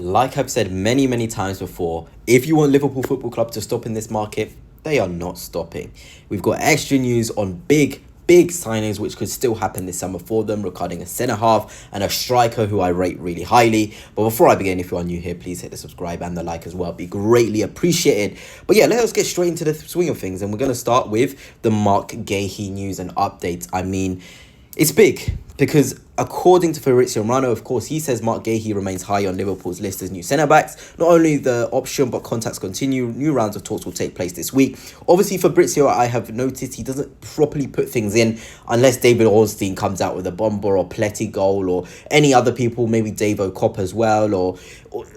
Like I've said many times before, if you want Liverpool Football Club to stop in this market, they are not stopping. We've got extra news on big signings which could still happen this summer for them regarding a centre-half and a striker who I rate really highly. But before I begin, if you are new here, please hit the subscribe and the like as well. It'd be greatly appreciated. But yeah, let us get straight into the swing of things. And we're going to start with the Marc Guehi news and updates. I mean, it's big because according to Fabrizio Romano, of course, he says Marc Guehi remains high on Liverpool's list as new centre-backs. Not only the option, but contacts continue. New rounds of talks will take place this week. Obviously, Fabrizio, I have noticed he doesn't properly put things in unless David Ornstein comes out with a bomber or Pletty goal or any other people, maybe Dave O'Cop as well, or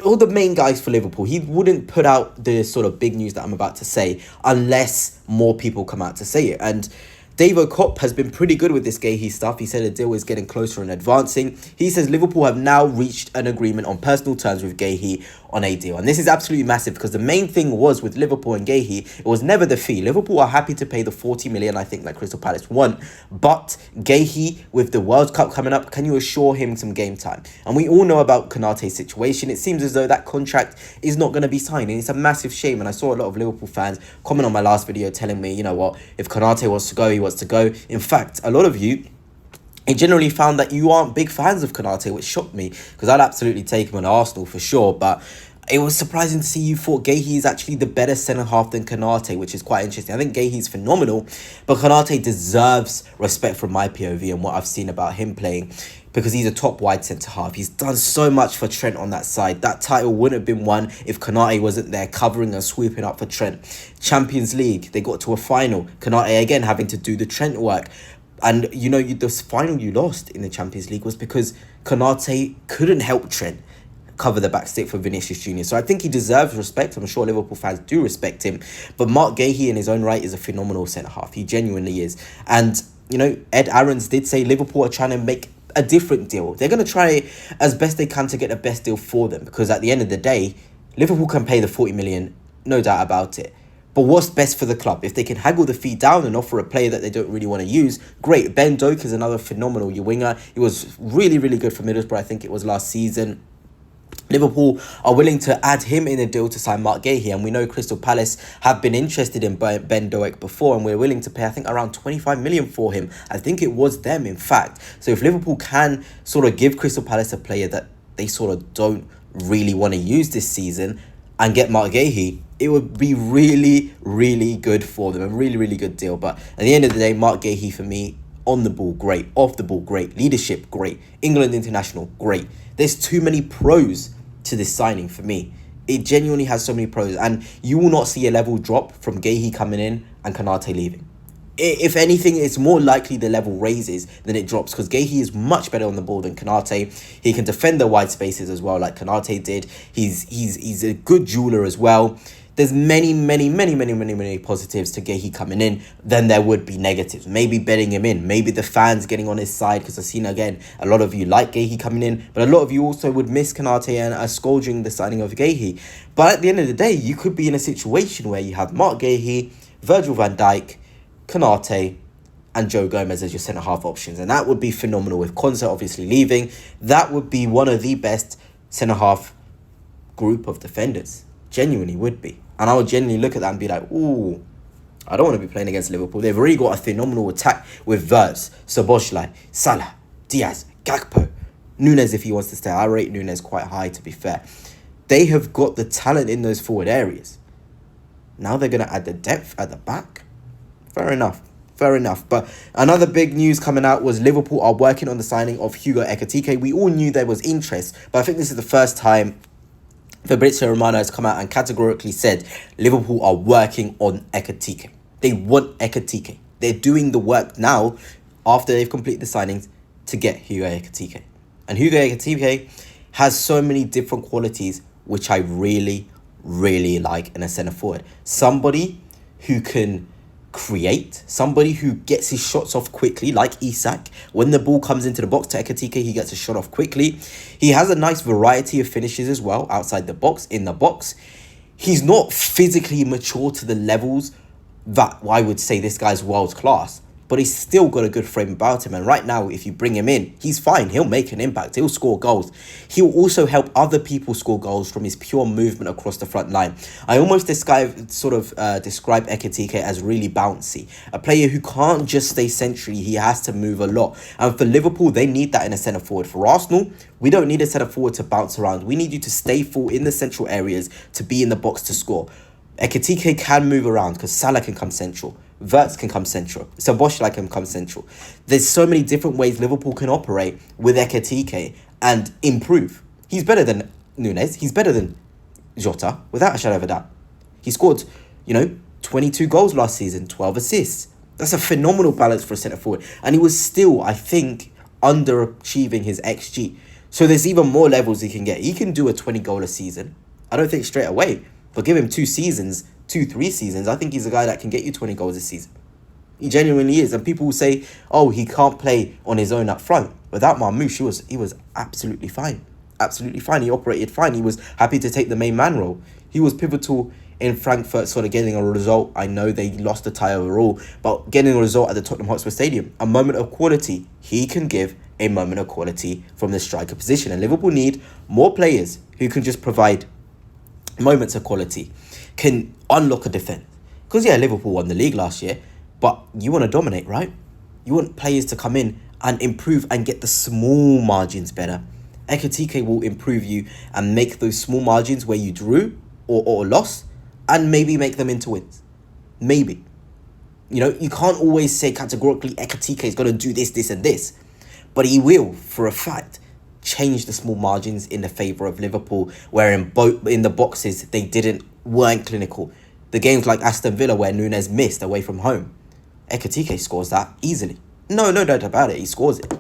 all the main guys for Liverpool. He wouldn't put out the sort of big news that I'm about to say unless more people come out to say it. And Dave O'Cop has been pretty good with this Guehi stuff. He said a deal is getting closer and advancing. He says Liverpool have now reached an agreement on personal terms with Guehi on a deal. And this is absolutely massive because the main thing was with Liverpool and Guehi, it was never the fee. Liverpool are happy to pay the 40 million, I think, like Crystal Palace want. But Guehi, with the World Cup coming up, can you assure him some game time? And we all know about Konate's situation. It seems as though that contract is not going to be signed. And it's a massive shame. And I saw a lot of Liverpool fans comment on my last video telling me, you know what, if Konate wants to go, he wants to go. In fact, a lot of you, I generally found that you aren't big fans of Konate, which shocked me because I'd absolutely take him on Arsenal for sure. But it was surprising to see you thought Guehi is actually the better centre-half than Konate, which is quite interesting. I think Guehi is phenomenal, but Konate deserves respect from my POV and what I've seen about him playing because he's a top wide centre-half. He's done so much for Trent on that side. That title wouldn't have been won if Konate wasn't there covering and swooping up for Trent. Champions League, they got to a final. Konate again having to do the Trent work. And, you know, the final you lost in the Champions League was because Konate couldn't help Trent cover the back stick for Vinicius Jr. So I think he deserves respect. I'm sure Liverpool fans do respect him. But Marc Guehi in his own right is a phenomenal centre-half. He genuinely is. And, you know, Ed Aarons did say Liverpool are trying to make a different deal. They're going to try as best they can to get the best deal for them. Because at the end of the day, Liverpool can pay the 40 million, no doubt about it. But what's best for the club? If they can haggle the fee down and offer a player that they don't really want to use, great. Ben Doak is another phenomenal winger. He was really good for Middlesbrough, I think it was last season. Liverpool are willing to add him in a deal to sign Marc Guehi, and we know Crystal Palace have been interested in Ben Doak before, and we're willing to pay, I think, around 25 million for him. I think it was them, in fact. So if Liverpool can sort of give Crystal Palace a player that they sort of don't really want to use this season and get Marc Guehi, it would be really good for them. A really good deal. But at the end of the day, Marc Guehi for me, on the ball, great. Off the ball, great. Leadership, great. England international, great. There's too many pros to this signing for me. It genuinely has so many pros. And you will not see a level drop from Guehi coming in and Konate leaving. If anything, it's more likely the level raises than it drops because Guehi is much better on the ball than Konate. He can defend the wide spaces as well, like Konate did. He's a good jeweler as well. There's many positives to Guehi coming in than there would be negatives. Maybe betting him in. Maybe the fans getting on his side because I've seen, again, a lot of you like Guehi coming in, but a lot of you also would miss Konate and are scolding the signing of Guehi. But at the end of the day, you could be in a situation where you have Marc Guehi, Virgil van Dijk, Konate and Joe Gomez as your centre-half options. And that would be phenomenal with Konsa obviously leaving. That would be one of the best centre-half group of defenders. Genuinely would be. And I would genuinely look at that and be like, ooh, I don't want to be playing against Liverpool. They've already got a phenomenal attack with Wirtz, Szoboszlai, Salah, Diaz, Gakpo, Nunes if he wants to stay. I rate Nunes quite high, to be fair. They have got the talent in those forward areas. Now they're going to add the depth at the back. Fair enough. But another big news coming out was Liverpool are working on the signing of Hugo Ekitike. We all knew there was interest, but I think this is the first time Fabrizio Romano has come out and categorically said Liverpool are working on Ekitike. They want Ekitike. They're doing the work now after they've completed the signings to get Hugo Ekitike. And Hugo Ekitike has so many different qualities which I really like in a centre forward. Somebody who can create, somebody who gets his shots off quickly, like Isak. When the ball comes into the box to Ekitike, he gets a shot off quickly. He has a nice variety of finishes as well, outside the box, in the box. He's not physically mature to the levels that I would say this guy's world class, but he's still got a good frame about him. And right now, if you bring him in, he's fine. He'll make an impact. He'll score goals. He'll also help other people score goals from his pure movement across the front line. I almost describe Ekitike as really bouncy. A player who can't just stay centrally. He has to move a lot. And for Liverpool, they need that in a centre forward. For Arsenal, we don't need a centre forward to bounce around. We need you to stay full in the central areas to be in the box to score. Ekitike can move around because Salah can come central. Wirtz can come central. Szoboszlai can come central. There's so many different ways Liverpool can operate with Ekitike and improve. He's better than Nunes. He's better than Jota, without a shadow of a doubt. He scored, 22 goals last season, 12 assists. That's a phenomenal balance for a centre-forward. And he was still, I think, underachieving his XG. So there's even more levels he can get. He can do a 20-goal a season. I don't think straight away. But give him 3 seasons, I think he's a guy that can get you 20 goals a season. He genuinely is. And people will say, oh, he can't play on his own up front. Without Marmoush, he was absolutely fine. Absolutely fine. He operated fine. He was happy to take the main man role. He was pivotal in Frankfurt sort of getting a result. I know they lost the tie overall, but getting a result at the Tottenham Hotspur Stadium. A moment of quality. He can give a moment of quality from the striker position. And Liverpool need more players who can just provide moments of quality, can unlock a defence. Because, Liverpool won the league last year, but you want to dominate, right? You want players to come in and improve and get the small margins better. Ekitike will improve you and make those small margins where you drew or lost and maybe make them into wins. Maybe. You can't always say categorically Ekitike is going to do this, this and this. But he will, for a fact, change the small margins in the favour of Liverpool, where in the boxes they weren't clinical. The games like Aston Villa where Nunes missed away from home, Ekitike scores that easily. No doubt about it, he scores it.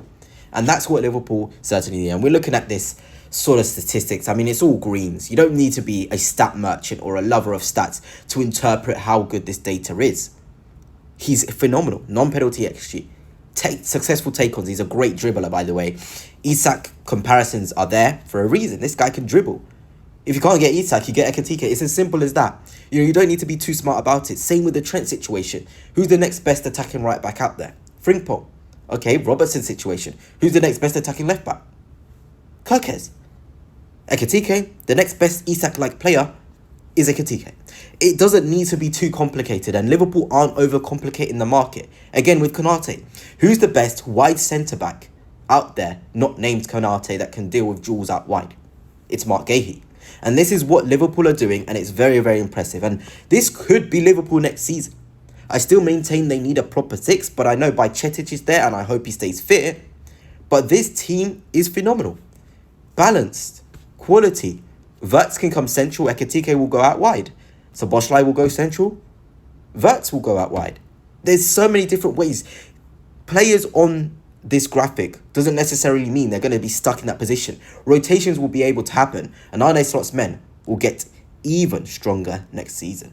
And that's what Liverpool certainly need. And we're looking at this sort of statistics. I mean, it's all greens. You don't need to be a stat merchant or a lover of stats to interpret how good this data is. He's phenomenal. Non-penalty XG. Successful take-ons. He's a great dribbler, by the way. Isak comparisons are there for a reason. This guy can dribble. If you can't get Isak, you get Ekitike. It's as simple as that. You don't need to be too smart about it. Same with the Trent situation. Who's the next best attacking right back out there? Frimpong. Okay, Robertson situation. Who's the next best attacking left back? Kirkes. Ekitike, the next best Isak-like player is Ekitike. It doesn't need to be too complicated, and Liverpool aren't overcomplicating the market. Again, with Konate, who's the best wide centre-back out there, not named Konate, that can deal with duels out wide? It's Marc Guehi. And this is what Liverpool are doing, and it's very, very impressive. And this could be Liverpool next season. I still maintain they need a proper 6, but I know Bajcetic is there, and I hope he stays fit. But this team is phenomenal. Balanced. Quality. Wirtz can come central. Ekitike will go out wide. Szoboszlai will go central. Wirtz will go out wide. There's so many different ways. Players on this graphic doesn't necessarily mean they're going to be stuck in that position. Rotations will be able to happen, and Arne Slot's men will get even stronger next season.